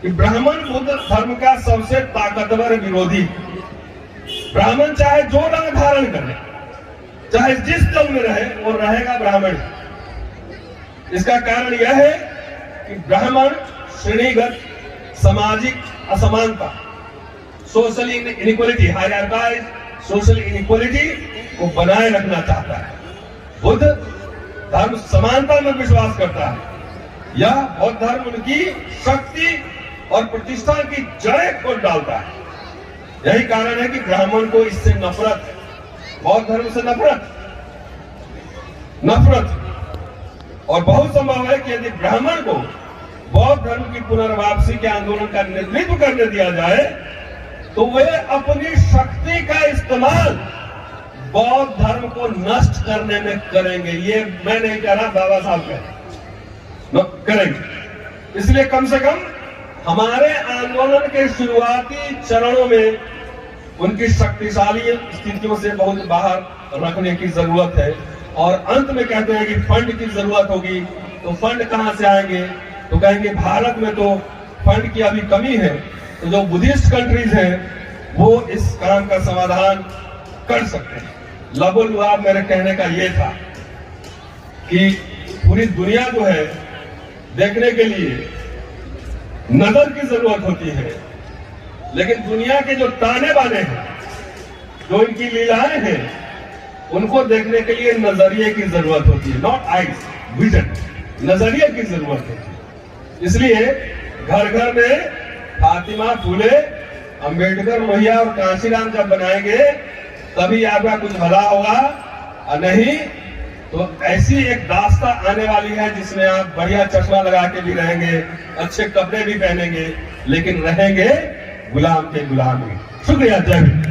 कि ब्राह्मण बुद्ध धर्म का सबसे ताकतवर विरोधी। ब्राह्मण चाहे जो रंग धारण करे, चाहे जिस दल में रहे, वो रहेगा ब्राह्मण। इसका कारण यह है कि ब्राह्मण श्रेणीगत सामाजिक असमानता, सोशल इनइक्वालिटी, हायरार्काइज सोशल इनइक्वालिटी को बनाए रखना चाहता है। बुद्ध धर्म समानता में विश्वास करता है। यह बौद्ध धर्म उनकी शक्ति और प्रतिष्ठा की जड़ें खोल डालता है। यही कारण है कि ब्राह्मण को इससे नफरत है, बौद्ध धर्म से नफरत। और बहुत संभव है कि यदि ब्राह्मण को बौद्ध धर्म की पुनर्वापसी के आंदोलन का नेतृत्व करने दिया जाए तो वे अपनी शक्ति का इस्तेमाल बौद्ध धर्म को नष्ट करने में करेंगे। ये मैं नहीं कह रहा, बाबा साहब करेंगे। इसलिए कम से कम हमारे आंदोलन के शुरुआती चरणों में उनकी शक्तिशाली स्थितियों से बहुत बाहर रखने की जरूरत है। और अंत में कहते हैं कि फंड की जरूरत होगी, तो फंड कहां से आएंगे? तो कहेंगे भारत में तो फंड की अभी कमी है, तो जो बुद्धिस्ट कंट्रीज हैं वो इस काम का समाधान कर सकते हैं। लबुल मेरे कहने का ये था कि पूरी दुनिया जो है देखने के लिए नजर की जरूरत होती है, लेकिन दुनिया के जो ताने बाने हैं, जो इनकी लीलाएं हैं, उनको देखने के लिए नजरिए की जरूरत होती है। नॉट आइज, विजन, नजरिए की जरूरत होती है। इसलिए घर घर में फातिमा, फूले, अंबेडकर, मैया और कांशीराम जब बनाएंगे तभी आपका कुछ भला होगा, और नहीं तो ऐसी एक दास्ता आने वाली है जिसमें आप बढ़िया चश्मा लगा के भी रहेंगे, अच्छे कपड़े भी पहनेंगे, लेकिन रहेंगे गुलाम के गुलाम ही। शुक्रिया, जय हिंद।